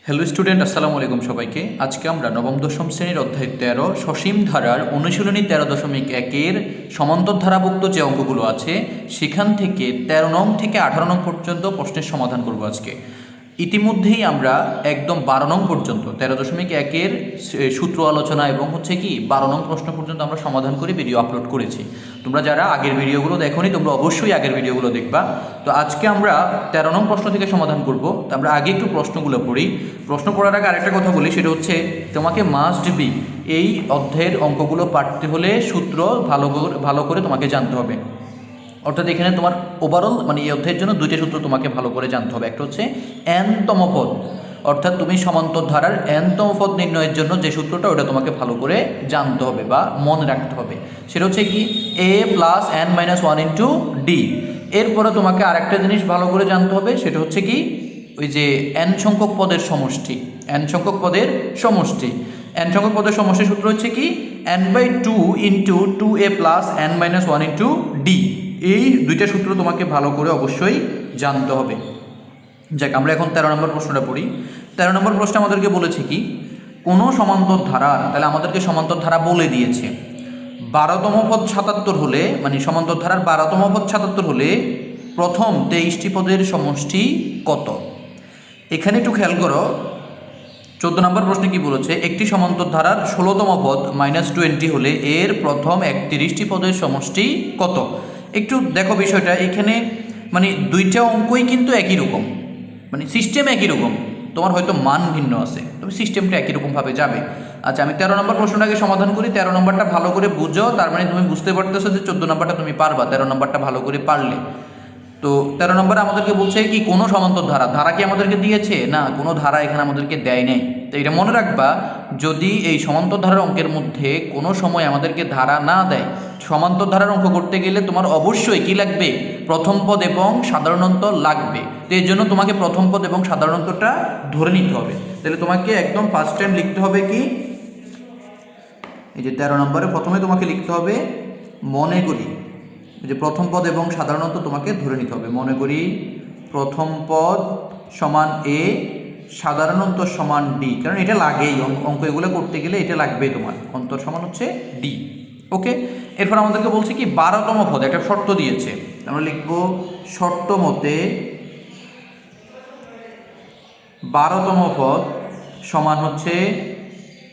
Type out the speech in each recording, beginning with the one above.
Hello student, আসসালামু আলাইকুম সবাইকে। আজকে আমরা নবম দশম শ্রেণীর অধ্যায় 13 সসীম ধারার অনুশীলনী 13.1-এর সমান্তর ধারাভুক্ত যে অঙ্কগুলো আছে সেখান থেকে 13 নং থেকে 18 নং পর্যন্ত প্রশ্নের সমাধান করব আজকে। ইতিমধ্যেই আমরা একদম 12 নং পর্যন্ত 13.1-এর সূত্র আলোচনা এবং হচ্ছে কি 12 নং প্রশ্ন পর্যন্ত আমরা সমাধান করে ভিডিও আপলোড করেছি। তোমরা যারা আগের ভিডিওগুলো দেখোনি তোমরা অবশ্যই আগের ভিডিওগুলো দেখবা। তো আজকে আমরা 13 নং প্রশ্ন থেকে সমাধান করব। তো আমরা আগে একটু প্রশ্নগুলো পড়ি। প্রশ্ন পড়ার আগে আরেকটা কথা বলি, সেটা হচ্ছে তোমাকে মাস্ট বি এই অধ্যায়ের অঙ্কগুলো পাঠতে হলে সূত্র ভালো করে তোমাকে জানতে হবে। অর্থাৎ এখানে তোমার ওভারঅল এই অধ্যায়ের জন্য দুইটা সূত্র তোমাকে ভালো করে জানতে হবে। একটা হচ্ছে এনতম পদ, অর্থাৎ তুমি সমান্তর ধারার এনতম পদ নির্ণয়ের জন্য যে সূত্রটা ওটা তোমাকে ভালো করে জানতে হবে বা মনে রাখতে হবে। সেটা হচ্ছে কি a plus n minus 1 into D. এরপরে তোমাকে আরেকটা জিনিস ভালো করে জানতে হবে, সেটা হচ্ছে কি ওই যে n সংখ্যক পদের সমষ্টি, n সংখ্যক পদের সমষ্টি সূত্র হচ্ছে কি n/2 into 2a plus n minus 1 into D. এই দুইটা সূত্র তোমাকে ভালো করে অবশ্যই জানতে হবে। যাক, আমরা এখন 13 নম্বর প্রশ্নটা পড়ি। 13 নম্বর প্রশ্ন আমাদেরকে বলেছে কি কোনো সমান্তর ধারার, তাহলে আমাদেরকে সমান্তর ধারা বলে দিয়েছে 12তম পদ 77 হলে, সমান্তর ধারার 12তম পদ 77 হলে প্রথম 23টি পদের সমষ্টি কত। এখানে একটু খেয়াল করো, 14 নম্বর প্রশ্নে কি বলেছে, একটি সমান্তর ধারার 16তম পদ -20 হলে এর প্রথম 31টি পদের সমষ্টি কত। একটু দেখো বিষয়টা, এখানে দুইটা অঙ্কই কিন্তু একই রকম, সিস্টেম একই রকম, তোমার হয়তো মান ভিন্ন আছে তবে সিস্টেমটা একই রকমভাবে যাবে। আচ্ছা, আমি 13 নম্বর প্রশ্নটাকে সমাধান করি। 13 নম্বরটা ভালো করে বুঝো, তার তুমি বুঝতে পারতেছো যে 14 নম্বরটা তুমি পারবা 13 নম্বরটা ভালো করে পারলে। তো 13 নম্বরে আমাদেরকে বলছে কি কোনো সমান্তর ধারা কি আমাদেরকে দিয়েছে? না, কোনো ধারা এখানে আমাদেরকে দেয় নাই। তো এটা মনে রাখবা, যদি এই সমান্তর ধারার অঙ্কের মধ্যে কোনো সময় আমাদেরকে ধারা না দেয়, সমান্তর ধারার অঙ্ক করতে গেলে তোমার অবশ্যই কি লাগবে, প্রথম পদ এবং সাধারণত লাগবে। তো এর জন্য তোমাকে প্রথম পদ এবং সাধারণতটা ধরে নিতে হবে। তাহলে তোমাকে একদম ফার্স্ট টাইম লিখতে হবে কি, এই যে 13 নম্বরে প্রথমে তোমাকে লিখতে হবে মনে করি, যে প্রথম পদ এবং সাধারণত তোমাকে ধরে নিতে হবে। মনে করি প্রথম পদ সমান এ, সাধারণত সমান ডি, কারণ এটা লাগেই অঙ্ক এগুলো করতে গেলে এটা লাগবেই, তোমার অন্তর সমান হচ্ছে ডি। ওকে, এরপর আমাদেরকে বলছে কি 12তম পদ, একটা শর্ত দিয়েছে, আমরা লিখব শর্ত মতে 12তম পদ সমান হচ্ছে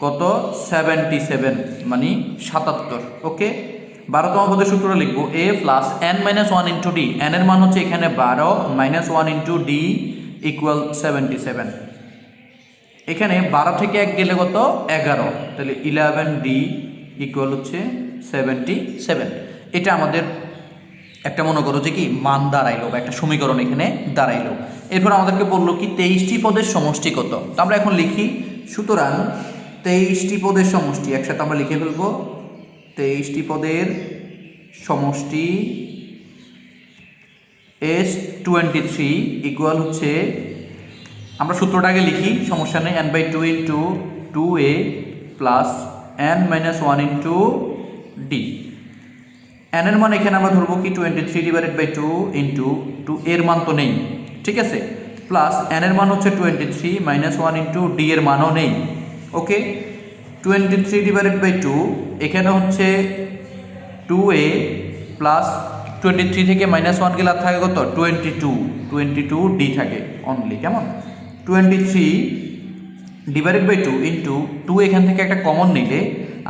কত, 77 77। ওকে, 12তম পদের সূত্রটা লিখবো a plus n minus 1 into D. n এর মান হচ্ছে এখানে 12 মাইনাস 1 ইন্টু ডি ইকুয়াল 77। এখানে 12 থেকে 1 গেলে কত, 11, তাহলে 11d ইকুয়াল হচ্ছে 77। এটা আমাদের একটা মনে করো যে কি মান দাঁড়াইলো বা একটা সমীকরণ এখানে দাঁড়াইলো। এরপর আমাদেরকে বললো কি 23টি পদের সমষ্টি কত। তো আমরা এখন লিখি, সুতরাং 23টি পদের সমষ্টি একসাথে আমরা লিখে ফেলবো। 23টি পদের সমষ্টি S23 ইকুয়াল হচ্ছে, আমরা সূত্রটাকে লিখি, সমস্যা নেই, n/2 into 2a plus n minus 1 into D. n এর মান এখানে আমরা ধরবো কি 23/2 ইন্টু 2, এর মান তো নেই, ঠিক আছে, প্লাস n এর মান হচ্ছে 23 মাইনাস 1 ইন্টু ডি এর মানও নেই। ওকে, 23/2 এখানে হচ্ছে 2a প্লাস 23 থেকে -1 গেলে থাকে কত, 22 ডি থাকে অনলি, কেমন 23/2 ইন্টু 2, এখান থেকে একটা কমন নিলে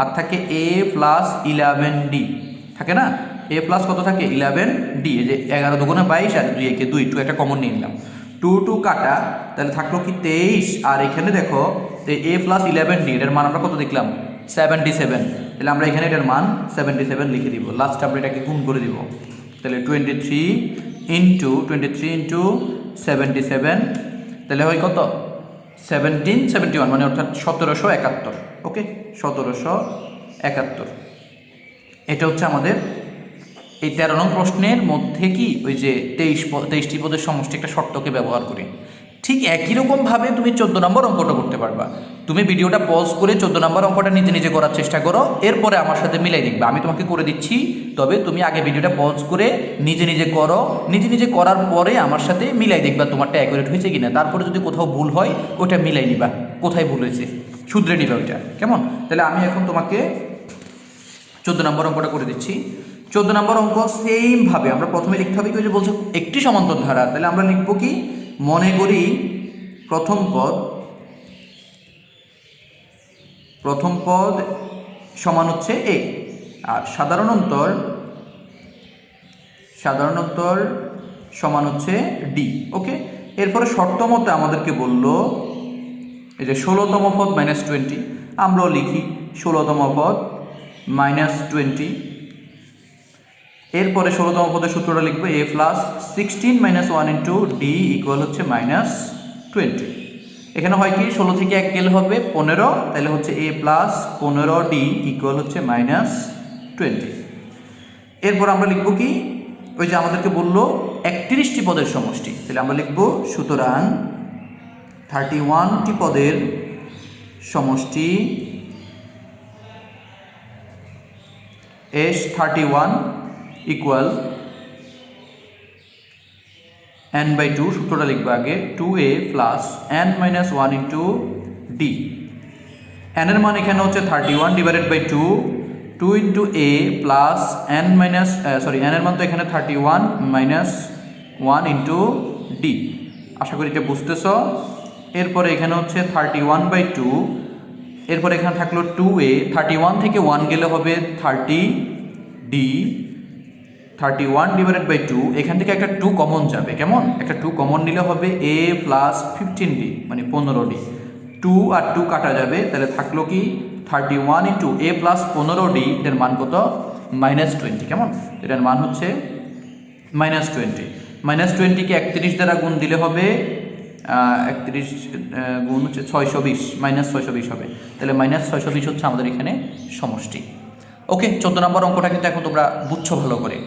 আর থাকে a প্লাস 11d, থাকে না, a প্লাস কত থাকে 11d, এই যে 11 দুগুণে 22 আর 2 একে 2, 2 একটা কমন নিয়ে নিলাম, 2 কাটা, তাহলে থাকলো কি 23। আর এখানে দেখো a প্লাস 11d, এটার মান আমরা কত দেখলাম, 77, তাহলে আমরা এখানে এটার মান 77 লিখে দিব। লাস্ট আমরা এটাকে গুণ করে দিব, তাহলে 23 ইন্টু 77, তাহলে হয় কত 1771, অর্থাৎ 1771। ওকে, 1771। এটা হচ্ছে আমাদের এই 13 নং প্রশ্নের মধ্যে কি ওই যে 23টি পদের সমষ্টি একটা শর্তকে ব্যবহার করি। ঠিক একই রকমভাবে তুমি 14 নম্বর অঙ্কটা করতে পারবা। তুমি ভিডিওটা পজ করে 14 নম্বর অঙ্কটা নিজে নিজে করার চেষ্টা করো, এরপরে আমার সাথে মিলাই দেখবে। আমি তোমাকে করে দিচ্ছি, তবে তুমি আগে ভিডিওটা পজ করে নিজে নিজে করো, নিজে নিজে করার পরে আমার সাথে মিলাই দেখবা তোমারটা অ্যাকুরেট হয়েছে কিনা। তারপরে যদি কোথাও ভুল হয় ওটা মিলাই নিবা, কোথায় ভুল হয়েছে শুধরে নিবা ওইটা, কেমন? তাহলে আমি এখন তোমাকে 14 নম্বর অঙ্কটা করে দিচ্ছি। 14 নম্বর অঙ্ক সেমভাবে আমরা প্রথমে লিখতে হবে কি, যে বলছে একটি সমান্তর ধারা, তাহলে আমরা লিখবো কি, মনে করি প্রথম পদ সমান হচ্ছে এ, আর সাধারণ অন্তর সমান হচ্ছে ডি। ওকে, এরপরে শর্ত মতে আমাদেরকে বলল এই যে 16তম পদ -20, আমরাও লিখি 16তম পদ -20। এরপরে 16তম পদের সূত্রটা লিখবো a plus 16 - 1 into D equal হচ্ছে -20। এখানে হয় কি, 16 থেকে 1 গেলে হবে 15, তাহলে হচ্ছে a প্লাস 15d ইকুয়াল হচ্ছে -20। এরপর আমরা লিখবো কি, ওই যে আমাদেরকে বললো 31টি পদের সমষ্টি, তাহলে আমরা লিখবো সুতরাং 31টি পদের সমষ্টি S31 ইকুয়াল n/2, সূত্রটা লিখবো আগে 2a plus n-1 into D. n এর মান এখানে হচ্ছে 31 divided by 2 into a plus n এর মান তো এখানে 31 -1 ইন্টু ডি। আশা করি এটা বুঝতেছ। এরপরে এখানে হচ্ছে 31/2, এরপরে এখানে থাকলো 2a, 31 থেকে 1 গেলে হবে 30d, 31 ডিভাইডেড বাই 2, এখান থেকে একটা 2 কমন যাবে, কেমন? একটা 2 কমন নিলে হবে a প্লাস 15d মানে 15d। 2 আর 2 কাটা যাবে, তাহলে থাকলো কি 31 ইন্টু a প্লাস 15d, এটার মান কত? -20, কেমন? এটার মান হচ্ছে -20। -20 কে 31 দ্বারা গুণ দিলে হবে 31 গুণ হচ্ছে 620, -620 হবে, তাহলে -620 হচ্ছে আমাদের এখানে সমষ্টি। ওকে, 14 নম্বর অঙ্কটা কিন্তু এখন তোমরা বুঝছো ভালো করে।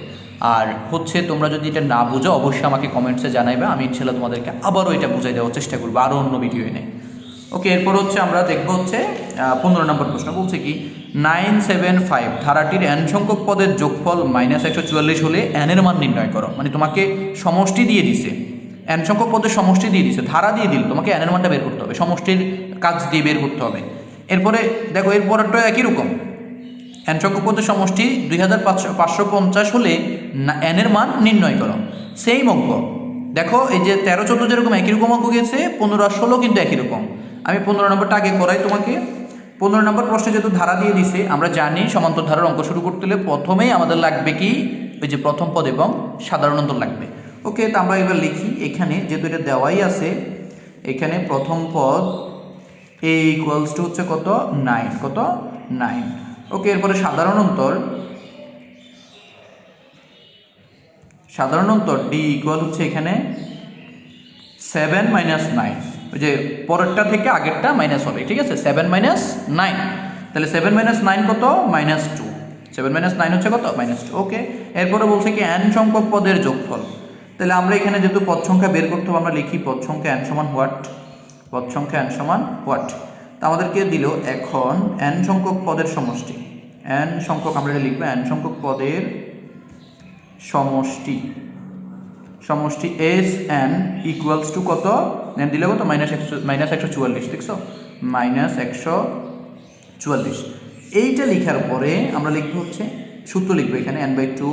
আর হচ্ছে তোমরা যদি এটা না বুঝো অবশ্যই আমাকে কমেন্টসে জানাইবে, আমি ইনশাআল্লাহ তোমাদেরকে আবারও এটা বুঝাই দেওয়ার চেষ্টা করবো আরও অন্য ভিডিও এনে। ওকে, এরপর হচ্ছে আমরা দেখবো হচ্ছে 15 নম্বর প্রশ্ন। বলছে কি, 975 ধারাটির n সংখ্যক পদের যোগফল -144 হলে n এর মান নির্ণয় করো। মানে তোমাকে সমষ্টি দিয়ে দিছে, n সংখ্যক পদের সমষ্টি দিয়ে দিছে, ধারা দিয়ে দিল, তোমাকে n এর মানটা বের করতে হবে, সমষ্টির কাজ দিয়ে বের করতে হবে। এরপরে দেখো এরপরটা একই রকম, n সংখ্যক পদের সমষ্টি 2550 হলে n এর মান নির্ণয় করো। সেম অঙ্ক দেখো, এই যে 13, 14 যেরকম একই রকম অঙ্ক গেছে, 15 আর 16 কিন্তু একই রকম। আমি 15 নম্বরটা আগে করাই তোমাকে। 15 নম্বর প্রশ্নে যেহেতু ধারা দিয়ে দিছে, আমরা জানি সমান্তর ধারার অঙ্ক শুরু করতে হলে প্রথমেই আমাদের লাগবে কি, ওই যে প্রথম পদ এবং সাধারণ অন্তর লাগবে। ওকে, তো আমরা এবার লিখি, এখানে যেহেতু এটা দেওয়াই আছে, এখানে প্রথম পদ a ইকুয়ালস টু হচ্ছে কত, 9, কত 9। ওকে, এরপরে সাধারণ অন্তর d ইকুয়াল হচ্ছে এখানে 7 - 9, ওই যে পরেরটা থেকে আগেরটা মাইনাস হবে, ঠিক আছে? 7 - 9, তাহলে 7 - 9 কত, -2। 7 - 9 হচ্ছে কত, -2। ওকে, এরপরে বলছে কি n সংখ্যক পদের যোগফল। তাহলে আমরা এখানে যেহেতু পদ সংখ্যা বের করতে হবে, আমরা লিখি পদ সংখ্যা n সমান হোয়াট, পদ সংখ্যা n সমান হোয়াট। তা আমাদেরকে দিল এখন n সংখ্যক পদের সমষ্টি, n সংখ্যক আমরা এটা লিখবো n সংখ্যক পদের সমষ্টি Sn ইকুয়ালস টু কত, n দিলে কত, -144, দেখছো, -144। এইটা লেখার পরে আমরা লিখবো হচ্ছে সূত্র লিখবো এখানে n/2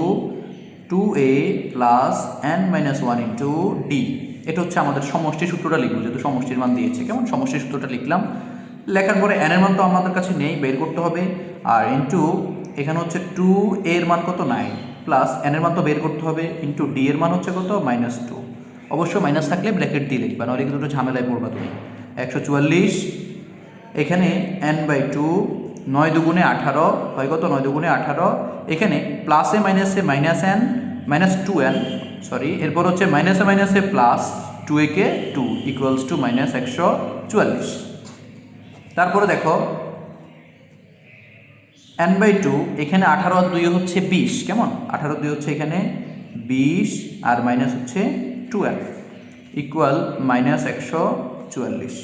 2a plus n-1 into D. এটা হচ্ছে আমাদের সমষ্টি সূত্রটা লিখবো, যেহেতু সমষ্টির মান দিয়েছে, কেমন? সমষ্টি সূত্রটা লিখলাম, লেখার পরে n এর মান তো আমাদের কাছে নেই, বের করতে হবে, আর ইন্টু এখানে হচ্ছে 2a এর মান কত, 9, প্লাস n এর মান তো বের করতে হবে, ইন্টু ডি এর মান হচ্ছে কত, -2। অবশ্য মাইনাস থাকলে ব্র্যাকেট দিয়ে লিখবা, নাহলে কিন্তু একটু ঝামেলায় পড়বা তুমি। 144, এখানে n/2, 9 দুগুণে 18 হয় কত, 9 দুগুণে 18, এখানে প্লাসে মাইনাসে -2n, সরি, এরপর হচ্ছে মাইনাসে মাইনাসে plus 2a K 2 equals to -144। তারপরে দেখো n/2, এখানে 18 আর 2 হচ্ছে 20, কেমন? 18 2 হচ্ছে এখানে 20, আর মাইনাস হচ্ছে 2n। ইকুয়াল -144।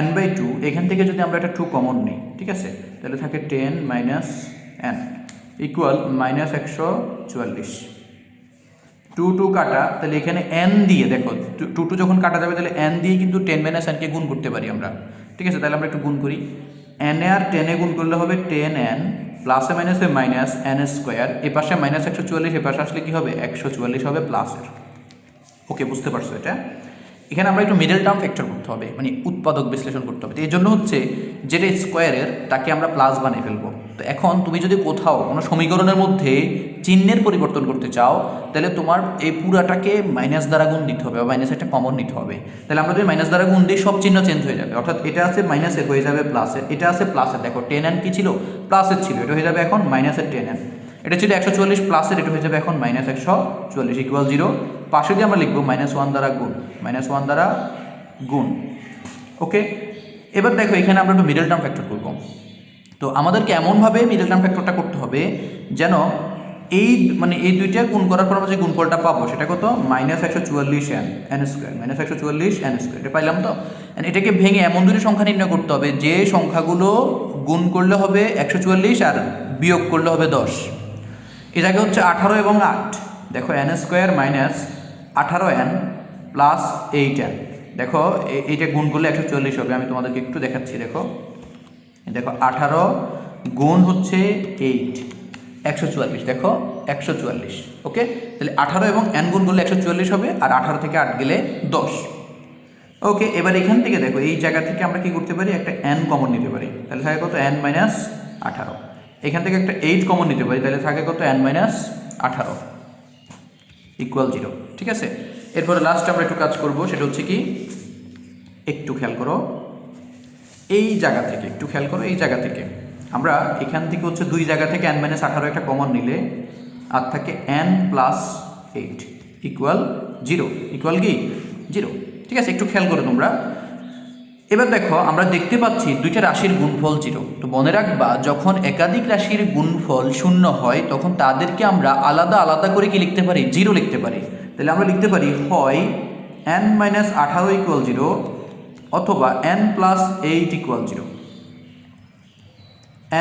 n/2 এখান থেকে যদি আমরা একটা 2 কমন নিই, ঠিক আছে, তাহলে থাকে 10 - n ইকুয়াল -144। 2 2 কাটা, তাহলে এখানে n দিয়ে দেখো 2 2 যখন কাটা যাবে তাহলে n দিয়ে কিন্তু 10 - n কে গুণ করতে পারি আমরা, ঠিক আছে। তাহলে আমরা একটু গুণ করি, n এ আর 10 এ গুণ করলে হবে 10n প্লাসে মাইনাসে মাইনাস n স্কোয়ার, এ পাশে -144, এ পাশে আসলে কি হবে 144 হবে প্লাসের। ওকে, বুঝতে পারছো এটা? এখানে আমরা একটু মিডল টার্ম ফ্যাক্টর করতে হবে, মানে উৎপাদক বিশ্লেষণ করতে হবে। তো এই জন্য হচ্ছে যেটা স্কোয়ারের তাকে আমরা প্লাস বানিয়ে ফেলবো। তো এখন তুমি যদি কোথাও কোনো সমীকরণের মধ্যে চিহ্নের পরিবর্তন করতে চাও, তাহলে তোমার এই পুরাটাকে মাইনাস দ্বারা গুণ দিতে হবে বা মাইনাস একটা কমন নিতে হবে। তাহলে আমরা যদি মাইনাস দ্বারা গুণ দিই সব চিহ্ন চেঞ্জ হয়ে যাবে, অর্থাৎ এটা আছে মাইনাসের হয়ে যাবে প্লাসের, এটা আছে প্লাসের, দেখো 10n কি ছিল প্লাসের ছিল, এটা হয়ে যাবে এখন মাইনাসের 10n, এটা ছিল 144 প্লাসের, এটা হয়ে যাবে এখন -144 ইকুয়াল 0। পাশে দিয়ে আমরা লিখবো -1 দ্বারা গুণ, -1 দ্বারা গুণ। ওকে, এবার দেখো এখানে আমরা একটু মিডল টার্ম ফ্যাক্টর করবো। তো আমাদেরকে এমনভাবে মিডল টার্ম ফ্যাক্টরটা করতে হবে যেন এই মানে এই দুইটা গুণ করার পর আমরা যে গুণফলটা পাবো সেটা কত -144n স্কোয়ার, -144n স্কোয়ার, এটা পাইলাম তো। এটাকে ভেঙে এমন দুটি সংখ্যা নির্ণয় করতে হবে যে সংখ্যাগুলো গুণ করলে হবে 144 আর বিয়োগ করলে হবে 10। এটাকে হচ্ছে 18 এবং 8, দেখো n square minus 18n plus 8n, দেখো এইটা গুণ করলে 144 হবে। আমি তোমাদেরকে একটু দেখাচ্ছি, দেখো 18 গুণ হচ্ছে 8 144, দেখো 144। ওকে, তাহলে 18 এবং n গুণ করলে 144 হবে, আর 18 থেকে 8 গেলে 10। ওকে, এবার এখান থেকে দেখো এই জায়গা থেকে আমরা কি করতে পারি, একটা n কমন নিতে পারি, তাহলে থাকে কত n - 18। এখান থেকে একটা 8 কমন নিতে পারি, তাহলে থাকে কত n - 18 ইকুয়াল 0, ঠিক আছে। এরপরে লাস্ট আমরা একটু কাজ করব, সেটা হচ্ছে কি, একটু খেয়াল করো এই জায়গা থেকে, একটু খেয়াল করো এই জায়গা থেকে আমরা এখান থেকে হচ্ছে দুই জায়গা থেকে n - 18 একটা কমন নিলে আর থাকে n + 8 ইকুয়াল 0, ইকুয়াল কি 0, ঠিক আছে। একটু খেয়াল করো তোমরা। এবার দেখো আমরা দেখতে পাচ্ছি দুইটা রাশির গুণফল 0। তো মনে রাখবা যখন একাধিক রাশির গুণফল 0 হয় তখন তাদেরকে আমরা আলাদা আলাদা করে কি লিখতে পারি, 0 লিখতে পারি। তাহলে আমরা লিখতে পারি হয় n - 18 ইকুয়াল 0 অথবা n + 8 equal 0,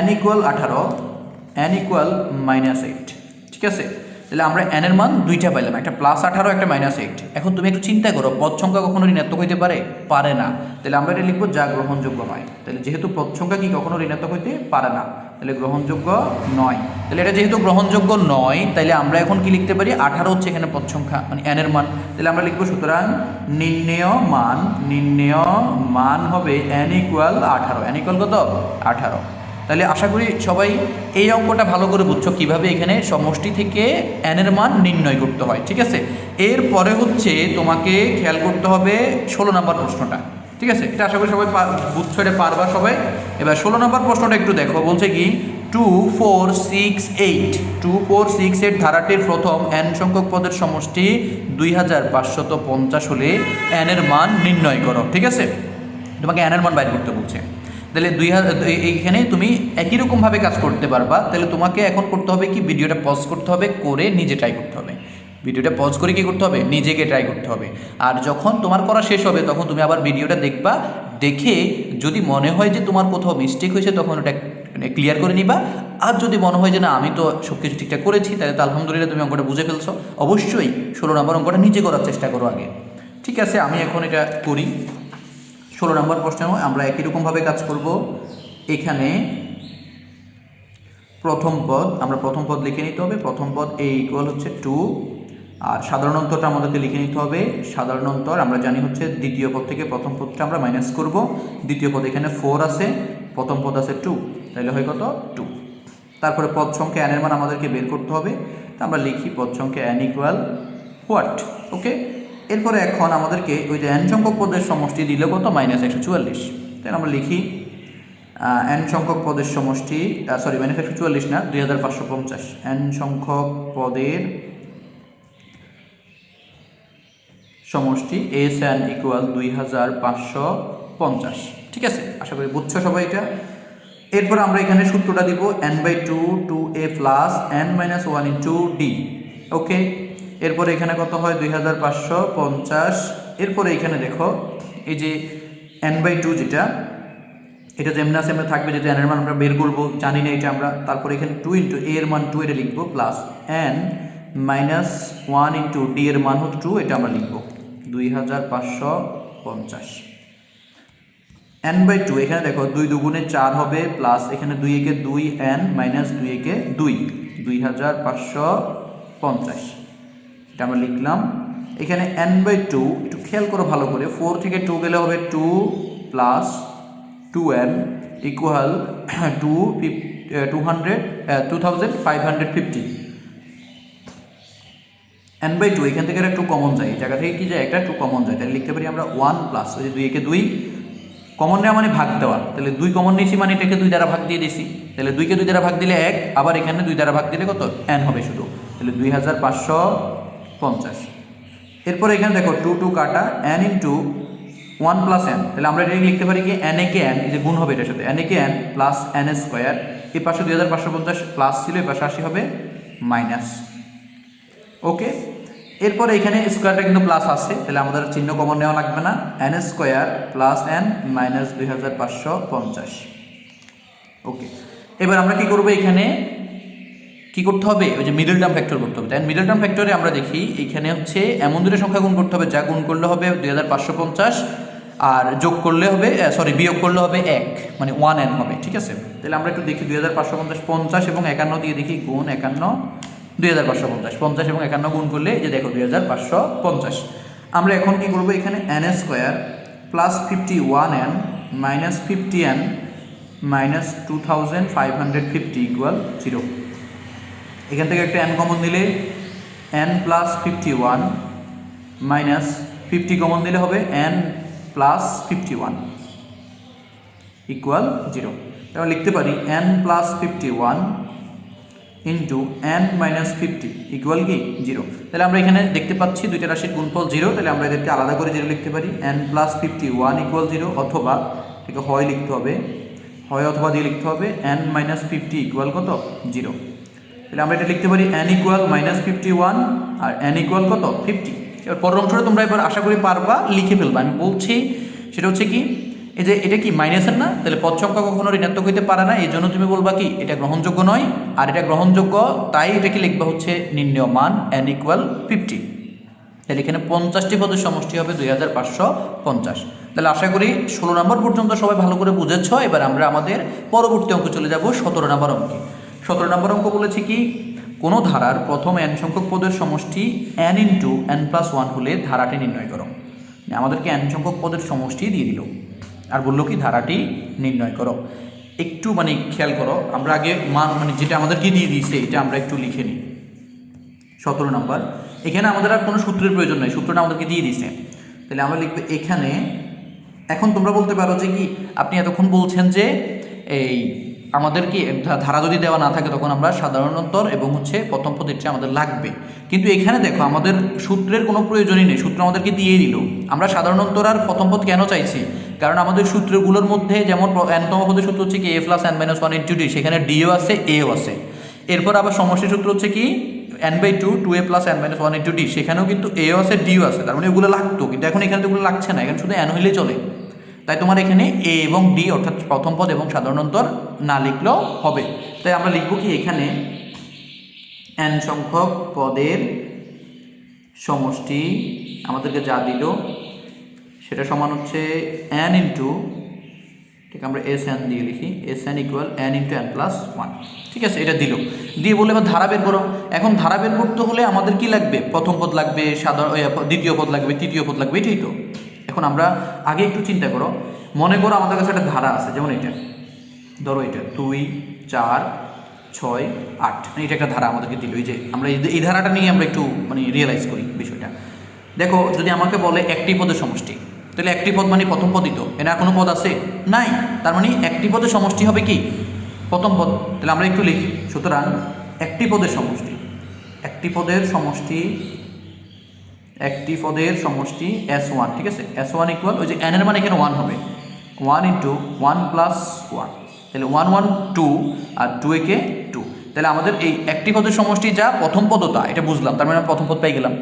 n equal 18, n equal -8, ঠিক আছে। তাহলে আমরা n এর মান দুইটা পাইলাম, একটা +18 একটা -8। এখন তুমি একটু চিন্তা করো পদ সংখ্যা কখনো ঋণাত্মক হইতে পারে না। তাহলে আমরা এটা লিখবো যা গ্রহণযোগ্য নয়। তাহলে যেহেতু পদ সংখ্যা কি কখনো ঋণাত্মক হইতে পারে না, তাহলে গ্রহণযোগ্য নয়। তাহলে এটা যেহেতু গ্রহণযোগ্য নয়, তাহলে আমরা এখন কি লিখতে পারি, 18 হচ্ছে এখানে পদ সংখ্যা মানে n এর মান। তাহলে আমরা লিখবো সুতরাং নির্ণেয় মান হবে n ইকুয়াল 18, n ইকুয়াল কত 18। তাহলে আশা করি সবাই এই অঙ্কটা ভালো করে বুঝছো কীভাবে এখানে সমষ্টি থেকে n এর মান নির্ণয় করতে হয়, ঠিক আছে। এরপরে হচ্ছে তোমাকে খেয়াল করতে হবে 16 নম্বর প্রশ্নটা, ঠিক আছে। এটা আশা করি সবাই বুঝছো, এটা পারবা সবাই। এবার 16 নম্বর প্রশ্নটা একটু দেখো, বলছে কি 2 4 6 8 2 4 6 8 ধারাটির প্রথম n সংখ্যক পদের সমষ্টি 2550 হলে n এর মান নির্ণয় করো, ঠিক আছে। তোমাকে n এর মান বাইর করতে বলছে। তাহলে এইখানে তুমি একই রকমভাবে কাজ করতে পারবা। তাহলে তোমাকে এখন করতে হবে কি, ভিডিওটা পজ করতে হবে, করে নিজে ট্রাই করতে হবে। ভিডিওটা পজ করে কি করতে হবে, নিজেকে ট্রাই করতে হবে। আর যখন তোমার করা শেষ হবে তখন তুমি আবার ভিডিওটা দেখবা, দেখে যদি মনে হয় যে তোমার কোথাও মিস্টেক হয়েছে তখন ওটা ক্লিয়ার করে নিবা। আর যদি মনে হয় যে না আমি তো সব কিছু ঠিকঠাক করেছি, তাহলে তো আলহামদুলিল্লাহ তুমি অঙ্কটা বুঝে ফেলছো। অবশ্যই 16 নম্বর অঙ্কটা নিজে করার চেষ্টা করো আগে, ঠিক আছে। আমি এখন এটা করি। 16 নম্বর প্রশ্নে আমরা একই রকমভাবে কাজ করব। এখানে প্রথম পদ লিখে নিতে হবে। প্রথম পদ a ইকুয়াল হচ্ছে 2, আর সাধারণ অন্তরটা আমাদেরকে লিখে নিতে হবে। সাধারণ অন্তর আমরা জানি হচ্ছে দ্বিতীয় পদ থেকে প্রথম পদটা আমরা মাইনাস করব। দ্বিতীয় পদ এখানে 4 আছে, প্রথম পদ আছে 2, তাহলে হয় কত 2। তারপরে পদ সংখ্যা n এর মান আমাদেরকে বের করতে হবে। তা আমরা লিখি পদ সংখ্যা n ইকুয়াল হোয়াট, ওকে। এরপরে এখন আমাদেরকে ওই যে n সংখ্যক পদের সমষ্টি দিলে কত -144, তাহলে আমরা লিখি n সংখ্যক পদের সমষ্টি, সরি -144 না 2550, n সংখ্যক পদের সমষ্টি SN ইকুয়াল 2550, ঠিক আছে। আশা করি বুঝছো সবাই এটা। এরপর আমরা এখানে সূত্রটা দিব n/2 2a plus n - 1 × d, ওকে। এরপরে এখানে কত হয় 2550। এরপরে এখানে দেখো এই যে n/2 যেটা, এটা যেমন আছে এমনি থাকবে, যেহেতু n এর মান আমরা বের করবো জানি না এটা আমরা। তারপরে এখানে 2 ইন্টু a এর মান 2 এটা লিখবো, plus n minus 1 into d এর মান হচ্ছে 2 এটা আমরা লিখবো 2550। n/2 এখানে দেখো 2 দুগুণে 4 হবে, প্লাস এখানে 2 একে 2 n মাইনাস 2 একে 2 2550 এটা আমরা লিখলাম। এখানে n/2 একটু খেয়াল করো ভালো করে, 4 থেকে 2 গেলে হবে 2 প্লাস 2n ইকুয়াল 2550। n/2 এখান থেকে একটা 2 কমন যায়, এই জায়গা থেকে কি যায়, একটা 2 কমন যায়, তাহলে লিখতে পারি আমরা 1 প্লাস ওই যে 2 একে 2 কমন নেওয়া মানে ভাগ দেওয়া, তাহলে 2 কমন নিয়েছি মানে এটাকে 2 দ্বারা ভাগ দিয়ে দিয়েছি, তাহলে 2 কে 2 দ্বারা ভাগ দিলে 1, আবার এখানে 2 দ্বারা ভাগ দিলে কত n হবে শুধু, তাহলে 2550। এরপর এখানে দেখো 2 2 কাটা n ইন্টু 1 প্লাস n, তাহলে আমরা এটাকে লিখতে পারি কি n একে n, এই যে গুণ হবে এটার সাথে, n একে n প্লাস n স্কোয়ার, এই পাশে 2550 প্লাস ছিল, এই পাশে 80 হবে মাইনাস। ওকে, এরপরে এখানে স্কোয়ারটা কিন্তু প্লাস আছে, তাহলে আমাদের চিহ্ন কমন নেওয়া লাগবে না, n square plus n minus 2550। ওকে, এবার আমরা কি করবো, এখানে কি করতে হবে, ওই যে মিডল টার্ম ফ্যাক্টর করতে হবে। তাই মিডল টার্ম ফ্যাক্টরে আমরা দেখি এখানে হচ্ছে এমন দুটো সংখ্যা গুণ করতে হবে যা গুণ করলে হবে 2550 আর যোগ করলে হবে বিয়োগ করলে হবে 1, মানে 1n হবে। ঠিক আছে, তাহলে আমরা একটু দেখি 2550 50 এবং 51 দিয়ে দেখি, গুণ 51 2550, 50 এবং 51 গুণ করলে এই যে দেখো 2550। আমরা এখন কি করব, এখানে n square plus 51n minus 50n minus 2550 equal 0। এখান থেকে একটা n কমন দিলে n প্লাস 51 মাইনাস 50 কমন দিলে হবে n প্লাস 51 ইকুয়াল 0। তাহলে লিখতে পারি n plus 51 into n minus 50 equal কি 0। তাহলে আমরা এখানে দেখতে পাচ্ছি দুইটা রাশির গুণফল 0, তাহলে আমরা এদেরকে আলাদা করে 0 লিখতে পারি, n প্লাস 51 ইকুয়াল 0, অথবা এটাকে হয় লিখতে হবে, হয় অথবা দিয়ে লিখতে হবে n মাইনাস 50 ইকুয়াল কত 0। তাহলে আমরা এটা লিখতে পারি n ইকুয়াল মাইনাস 51 আর n ইকুয়াল কত 50। এবার পরের অংশটা তোমরা এবার আশা করি পারবা, লিখে ফেলবা। আমি বলছি সেটা হচ্ছে কি, এই যে এটা কি মাইনাসের না, তাহলে পদ সংখ্যা কখনো ঋণাত্মক হইতে পারে না, এই জন্য তুমি বলবা কি এটা গ্রহণযোগ্য নয়, আর এটা গ্রহণযোগ্য, তাই এটাকে লিখবা হচ্ছে নির্ণেয় মান n ইকুয়াল 50। তাহলে এখানে 50টি পদের সমষ্টি হবে 2550। তাহলে আশা করি 16 নম্বর পর্যন্ত সবাই ভালো করে বুঝেছ। এবার আমরা আমাদের পরবর্তী অঙ্ক চলে যাব 17 নম্বর অঙ্কে। 17 নম্বর অঙ্ক বলেছে কি, কোনো ধারার প্রথম n সংখ্যক পদের সমষ্টি n ইন্টু n প্লাস 1 হলে ধারাটি নির্ণয় করো। আমাদেরকে n সংখ্যক পদের সমষ্টি দিয়ে দিল আর বললো কি ধারাটি নির্ণয় করো। একটু মানে খেয়াল করো, আমরা আগে মান মানে যেটা আমাদেরকে দিয়ে দিয়েছে এটা আমরা একটু লিখে নিই। 17 নম্বর, এখানে আমাদের আর কোনো সূত্রের প্রয়োজন নেই, সূত্রটা আমাদেরকে দিয়ে দিয়েছে। তাহলে আমরা লিখবো এখানে, এখন তোমরা বলতে পারো যে কি আপনি এতক্ষণ বলছেন যে এই আমাদের কি ধারা যদি দেওয়া না থাকে তখন আমরা সাধারণ অন্তর এবং হচ্ছে প্রথম পদ এটা আমাদের লাগবে, কিন্তু এখানে দেখো আমাদের সূত্রের কোনো প্রয়োজনই নেই, সূত্র আমাদেরকে দিয়েই দিল। আমরা সাধারণ অন্তর আর প্রথম পদ কেন চাইছি, কারণ আমাদের সূত্রগুলোর মধ্যে যেমন nতম পদের সূত্র হচ্ছে কি a plus n minus 1 into d, সেখানে ডিও আছে এও আছে। এরপর আবার সমষ্টির সূত্র হচ্ছে কি n/2 2a plus n minus 1 into d, সেখানেও কিন্তু এও আছে ডিও আছে, তার মানে এগুলো লাগতো, কিন্তু এখন এখানে তো এগুলো লাগছে না, এখানে শুধু n হইলেই চলে। তাই তোমার এখানে এ এবং ডি অর্থাৎ প্রথম পদ এবং সাধারণ অন্তর না লিখলেও হবে। তাই আমরা লিখব কি এখানে n সংখ্যক পদের সমষ্টি আমাদেরকে যা দিল সেটা সমান হচ্ছে n ইন্টু, ঠিক আমরা এস এন দিয়ে লিখি, S N equal n into n plus 1। ঠিক আছে, এটা দিল, দিয়ে বলে এবার ধারা বের করো। এখন ধারা বের করতে হলে আমাদের কি লাগবে, প্রথম পদ লাগবে, দ্বিতীয় পদ লাগবে, তৃতীয় পদ লাগবে, এটাই তো। এখন আমরা আগে একটু চিন্তা করো, মনে করো আমাদের কাছে একটা ধারা আছে, যেমন এটা ধরো, এটা 2 4 6 8, এটা একটা ধারা আমাদেরকে দিল। এই যে আমরা এই ধারাটা নিয়ে আমরা একটু মানে রিয়েলাইজ করি বিষয়টা। দেখো যদি আমাকে বলে একটি পদের সমষ্টি, তাহলে একটি পদ মানে প্রথম পদই তো, এর কোনো পদ আছে নাই, তার মানে একটি পদের সমষ্টি হবে কি প্রথম পদ। তাহলে আমরা একটু লিখি, সুতরাং একটি পদের সমষ্টি, একটি পদের সমষ্টি, একটি পদের সমষ্টি s1। ঠিক আছে, s1 ইকুয়াল ওই যে n এর মান এখানে 1 হবে, 1 ইন্টু 1 প্লাস 1, তাহলে 1 1 2 আর 2 একে 2। তাহলে আমাদের এই একটি পদের সমষ্টি যা প্রথম পদতা এটা বুঝলাম, তার মানে আমরা প্রথম পদ পাই গেলাম।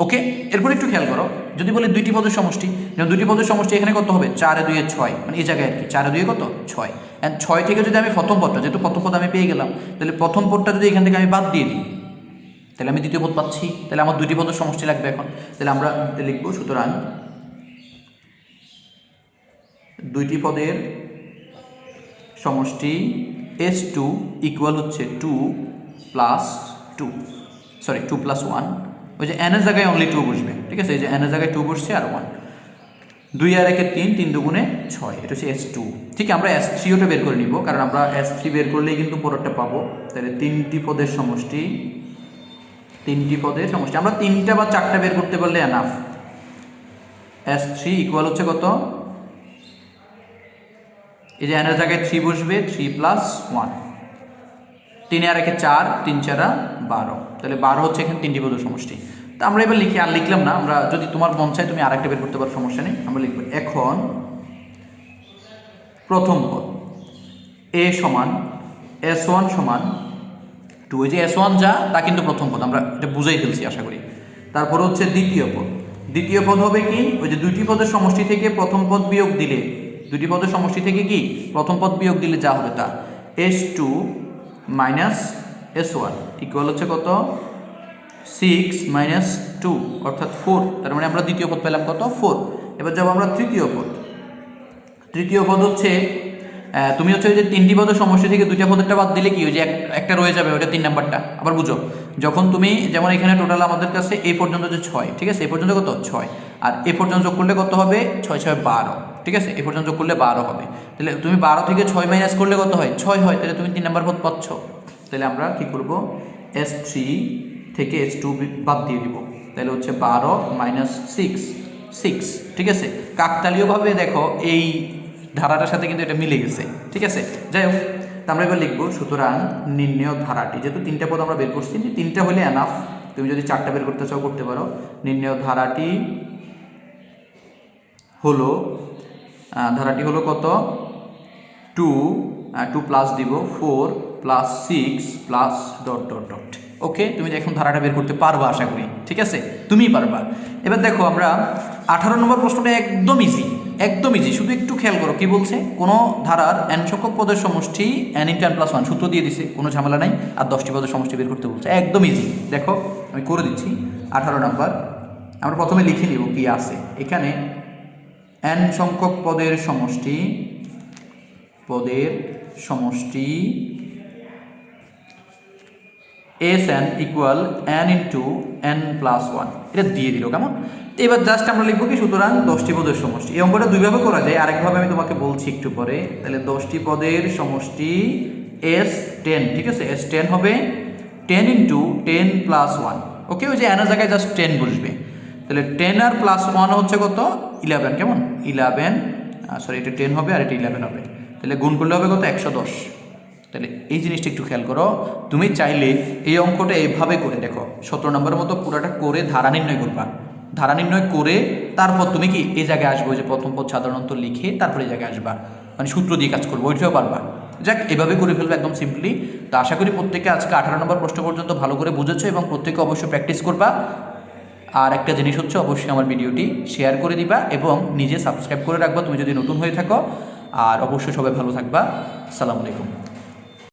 ওকে, এরপর একটু খেয়াল করো, যদি বলে দুইটি পদের সমষ্টি, যেমন দুইটি পদের সমষ্টি এখানে কত হবে 4 এ 2 এ 6, মানে এই জায়গায় আর কি 4 এ 2 এ কত 6, অ্যান্ড 6 থেকে যদি আমি প্রথম পদটা, যেহেতু প্রথম পদ আমি পেয়ে গেলাম, তাহলে প্রথম পদটা যদি এখান থেকে আমি বাদ দিয়ে দিই তাহলে আমি দ্বিতীয় পদ পাচ্ছি, তাহলে আমার দুইটি পদের সমষ্টি লাগবে এখন। তাহলে আমরা লিখব, সুতরাং দুইটি পদের সমষ্টি S2 ইকুয়াল হচ্ছে 2 + 2, সরি 2 + 1, ওই যে n এর জায়গায় অনলি 2 বসবে, ঠিক আছে, এই যে n এর জায়গায় 2 বসছে আর 1, 2 আর 1 3, 3 দুগুণে 6, এটা হচ্ছে S2। ঠিক আমরা S3 ওটা বের করে নিব, কারণ আমরা S3 বের করলেই কিন্তু পরেরটা পাবো। তাহলে তিনটি পদের সমষ্টি আমরা 3টা বা 4টা বের করতে পারলে এনাফ। S3 ইকুয়াল হচ্ছে কত, এই যে n এর জায়গায় 3 বসবে, 3 + 1, 3 আর 1 4, 3 4 12, তাহলে 12 হচ্ছে এখানে তিনটি পদের সমষ্টি। তা আমরা এবার লিখি, আর লিখলাম না, আমরা যদি তোমার মন চায় তুমি আরেকটা বের করতে পারো, সমস্যা নেই। আমরা লিখব এখন প্রথম পদ a সমান S1 সমান 2, এই যে S1 যা তা কিন্তু প্রথম পদ, আমরা এটা বুঝাই ফেলছি আশা করি। তারপর হচ্ছে দ্বিতীয় পদ হবে কি, ওই যে দুইটি পদের সমষ্টি থেকে প্রথম পদ বিয়োগ দিলে, দুইটি পদের সমষ্টি থেকে কি প্রথম পদ বিয়োগ দিলে যা হবে তা S2 - S1 ইকুয়াল হচ্ছে কত 6 - 2 অর্থাৎ 4, তার মানে আমরা দ্বিতীয় পদ পেলাম কত 4। এবার যাব আমরা তৃতীয় পদ হচ্ছে তুমি হচ্ছে ওই যে তিনটি পদের সমষ্টি থেকে দুইটা পদেরটা বাদ দিলে কি ওই যে একটা রয়ে যাবে, ওইটা 3 নাম্বারটা। আবার বুঝো, যখন তুমি যেমন এখানে টোটাল আমাদের কাছে এই পর্যন্ত যে 6, ঠিক আছে, এই পর্যন্ত কত 6, আর এ পর্যন্ত যোগ করলে কত হবে 6 6 12, ঠিক আছে, এ পর্যন্ত যোগ করলে 12 হবে। তাহলে তুমি 12 থেকে 6 মাইনাস করলে কত হয় 6 হয়, তাহলে তুমি 3 নাম্বার পদ পাচ্ছ। তাহলে আমরা কি করব, S3 থেকে S2 বাদ দিয়ে দিব, তাহলে হচ্ছে 12 - 6, ঠিক আছে। কাকতালীয়ভাবে দেখো এই ধারাটার সাথে কিন্তু এটা মিলে গেছে, ঠিক আছে। যাই হোক, তা আমরা এবার লিখবো, সুতরাং নির্ণেয় ধারাটি, যেহেতু 3টা পদ আমরা বের করছি, 3টা হলে এনাফ, তুমি যদি 4টা বের করতে চাও করতে পারো। নির্ণেয় ধারাটি হলো কত 2 প্লাস দিব 4 + 6 +... ওকে, তুমি এখন ধারাটা বের করতে পারবা আশা করি, ঠিক আছে, তুমিই পারবা। এবার দেখো আমরা 18 নম্বর প্রশ্নটা একদম ইজি, শুধু একটু খেয়াল করো কি বলছে, কোনো ধারার n সংখ্যক পদের সমষ্টি n × n + 1 সূত্র দিয়ে দিছে, কোনো ঝামেলা নাই, আর 10টি পদের সমষ্টি বের করতে বলছে, একদম ইজি। দেখো আমি করে দিচ্ছি 18 নম্বর, আমরা প্রথমে লিখে নিব কি আছে এখানে, n সংখ্যক পদের সমষ্টি Sn ইকুয়াল n × n + 1, এটা দিয়ে দিল কেমন। এবার জাস্ট আমরা লিখবো কি, সুতরাং 10টি পদের সমষ্টি। এই অঙ্কটা দুইভাবে করা যায়, আরেকভাবে আমি তোমাকে বলছি একটু পরে। তাহলে 10টি পদের সমষ্টি S10, ঠিক আছে, S10 হবে 10 × 10 + 1, ওকে, ওই যে n এর জায়গায় জাস্ট 10 বসবে। তাহলে 10 আর +1 হচ্ছে কত 11, কেমন 11, সরি এটা 10 হবে আর এটা 11 হবে, তাহলে গুণ করলে হবে কত 110। তাহলে এই জিনিসটা একটু খেয়াল করো, তুমি চাইলে এই অঙ্কটা এইভাবে করে দেখো, 17 নম্বরের মতো পুরোটা করে ধারা নির্ণয় করবা, ধারা নির্ণয় করে তারপর তুমি কি এই জায়গায় আসবো, যে প্রথম পদ সাধারণত লিখে তারপরে এই জায়গায় আসবা, মানে সূত্র দিয়ে কাজ করবো, ওইটাও পারবা। যাক, এভাবে করে ফেলবে একদম সিম্পলি। তো আশা করি প্রত্যেকে আজকে 18 নম্বর প্রশ্ন পর্যন্ত ভালো করে বুঝেছো, এবং প্রত্যেকে অবশ্যই প্র্যাকটিস করবা। আর একটা জিনিস হচ্ছে, অবশ্যই আমার ভিডিওটি শেয়ার করে দিবা এবং নিজে সাবস্ক্রাইব করে রাখবা তুমি যদি নতুন হয়ে থাকো। আর অবশ্যই সবাই ভালো থাকবা। আসসালামু আলাইকুম।